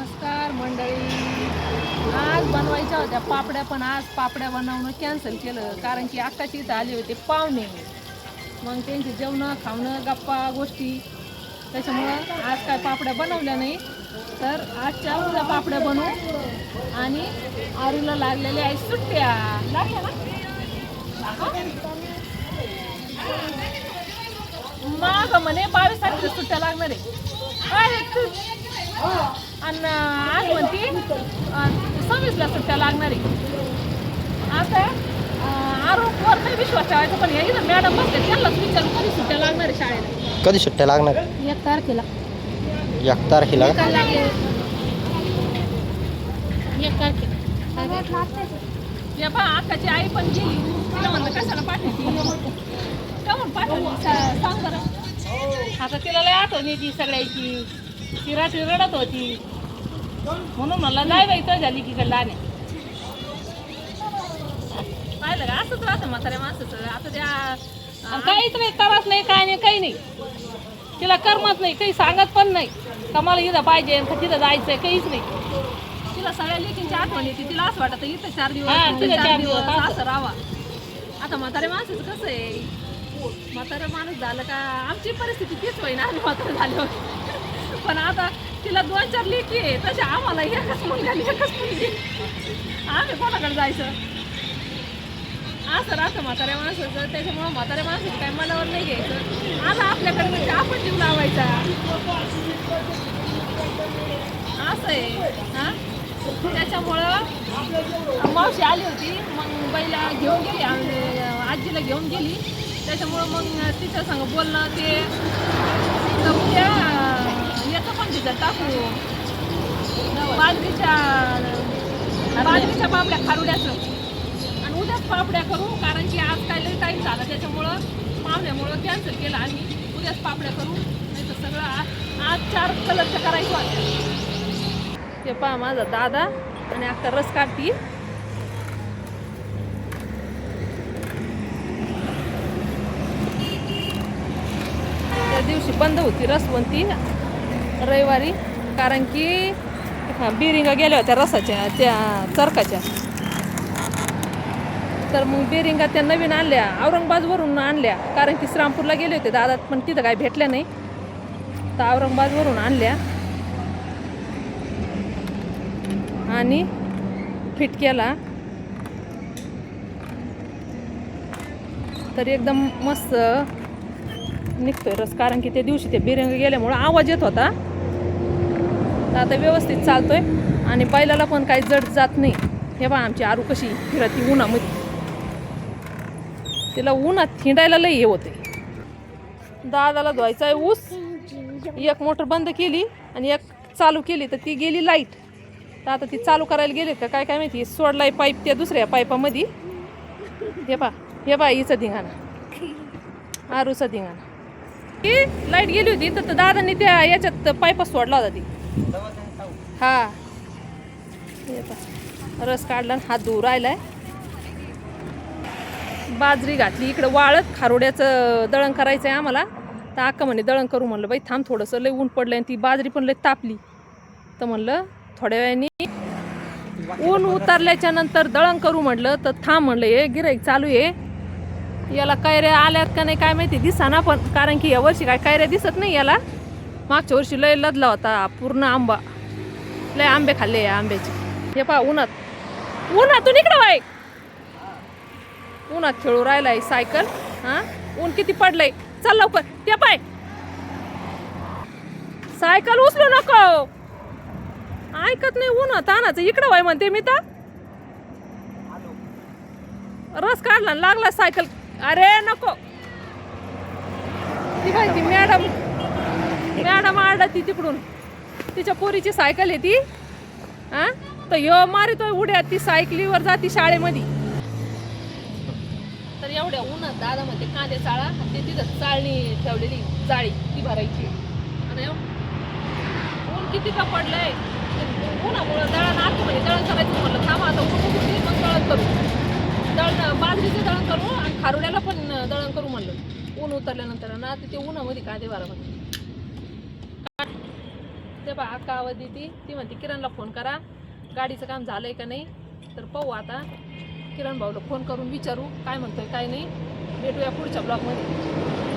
नमस्कार मंडळी. आज बनवायच्या होत्या पापड्या, पण आज पापड्या बनवणं कॅन्सल केलं कारण की अक्काची इथं आले होते पाहुणे. मग त्यांचे जेवणं खावणं गप्पा गोष्टी, त्याच्यामुळं आज काय पापड्या बनवल्या नाही. तर आजच्या उद्या पापड्या बनवू आणि आरूला लागलेल्या आहे सुट्ट्या. लागल्या ना मग म्हणे 22 तारखेला सुट्ट्या लागणार आहे. आणि आज म्हणते 26ला सुट्ट्या लागणार आहे. आता आरोपवर नाही विश्वास ठेवायचा, पण या इथं मॅडम बसते त्यांनाच विचारून कधी सुट्ट्या लागणार आहे शाळेला. कधी सुट्ट्या लागणार? 1 तारखेला. 1 तारखेला? 1 तारखेला. या पहा अक्काची आई पण गेली. तिला म्हणलं कशाला पाठवती, का म्हणून पाठवली सांग बरं. आता तिला लय आठवण येते सगळ्याची. ती रात्री रडत होती म्हणून म्हणलं जाय बाई तो झाली की लहान पाहिलं का. असंच राहतं म्हाताऱ्या माणसाचं. आता त्या काहीच नाही, त्रास नाही, काय नाही, काही नाही. तिला करमत नाही, काही सांगत पण नाही का मला इथं पाहिजे का तिथं जायचंय, काहीच नाही. तिला सगळ्या लेकींची आठवण येते. तिला असं वाटतं इथं 4 दिवस 4 दिवस असं राहावा. आता म्हाताऱ्या माणसाचं कसं आहे, म्हातारा माणूस झालं का आमची परिस्थिती तीच होईना. आम्ही म्हातारं झालो, पण आता तिला 2-4 लेकी आहे, तशा आम्हाला एकच मुलगा एकच मुलगी. आम्ही कोणाकडे जायचं असं राहतं म्हाताऱ्या माणसाचं. त्याच्यामुळं म्हाताऱ्या माणसाचं काय मनावर नाही घ्यायचं. आता आपल्याकडे म्हणजे आपण जीव लावायचा असं आहे. हां, त्याच्यामुळं मावशी आली होती, मग बाईला घेऊन गेली, आजीला घेऊन गेली. त्याच्यामुळं मग तिच्या संग बोलणं ते तर उद्या याचं पण तिथं टाकू बाजरीच्या पापड्या खारुड्याचं, आणि उद्याच पापड्या करू कारण की आज काय लई टाईम झाला. त्याच्यामुळं पाहुण्यामुळं कॅन्सल केलं. आम्ही उद्याच पापड्या करू, नाही तर सगळं आज 4 कलरच्या करायचं होत्या. ते पहा माझा दादा आणि अक्का रस काढती. त्या दिवशी बंद होती रसवंती रविवारी, कारण की बिरिंगा गेल्या होत्या रसाच्या त्या चरकाच्या. तर मग बिरिंगा त्या नवीन आणल्या, औरंगाबादवरून आणल्या, कारण की श्रामपूरला गेले होते दादा, पण तिथं काय भेटल्या नाही, तर औरंगाबादवरून आणल्या आणि फिट केला. तर एकदम मस्त निघतोय रस, कारण की त्या दिवशी ते बिरंग गेल्यामुळं आवाज येत होता. तर आता व्यवस्थित चालतोय आणि बैलाला पण काही जड जात नाही. हे बा आमची आरू कशी फिरती उन्हामध्ये, तिला उन्हात हिंडायला लई हे होते. दादाला धुवायचा आहे ऊस. एक मोटर बंद केली आणि एक चालू केली, तर ती गेली लाईट. तर आता ती चालू करायला गेली का काय माहिती, सोडलाय पाईप त्या दुसऱ्या पाईपामध्ये. हे बा हिचं धिंगाणा, आरूचा धिंगाणा. की लाईट गेली होती तर दादांनी त्या याच्यात पाईप सोडला होता ती. हा, रस काढला, हात धुवून राहिलाय. बाजरी घातली इकडं वाळत. खारोड्याचं दळण करायचं आहे आम्हाला. तर अक्का म्हणे दळण करू. म्हणलं बाई थांब थोडंसं, लय ऊन पडलं आणि ती बाजरी पण लय तापली. तर म्हणलं थोड्या वेळाने ऊन उतरल्याच्या नंतर दळण करू म्हटलं. तर थांब म्हणलं, हे गिऱ्हाईक चालू आहे, याला कैऱ्या आल्यात का नाही काय माहिती, दिसाना पण, कारण की यावर्षी काय कैऱ्या दिसत नाही याला. मागच्या वर्षी लय लदला होता पूर्ण आंबा, लय आंबे खाल्ले या आंब्याचे. हे पहा उन्हातून इकडं बाई उन्हात खेळू राहिलाय सायकल. हां, ऊन किती पडलंय, चल लवकर. ते पाय सायकल उचलू नको, ऐकत नाही. उन्हात आणायचं इकडं बाई म्हणते मी. तर रस काढला लागला सायकल. अरे नको, ती काय ती मॅडम आडती तिकडून, तिच्या पोरीची सायकल आहे ती. हा, तर ह्यो मारितोय उड्या, ती सायकलीवर जाती शाळेमध्ये. तर एवढ्या उन्हात दादा म्हणते कांदे चाळा, ते तिथं चाळणी ठेवलेली जाळी ती भरायची. आणि ऊन किती का पडलंय, उन्हामुळं दळण आत म्हणजे दळण करायचं म्हणलं. थांबा आता ऊन उठली मग दळण करू. बाजरीचं दळण करू आणि खारुड्याला पण दळण करू म्हणलं ऊन उतरल्यानंतर ना. ते उन्हामध्ये कांदे भरा म्हणते. ते बा अक्का आवाज देते ती म्हणते किरणला फोन करा गाडीचं काम झालंय का नाही. तर पाहू आता किरण भाऊला फोन करून विचारू काय म्हणतोय काय नाही. भेटूया पुढच्या ब्लॉगमध्ये.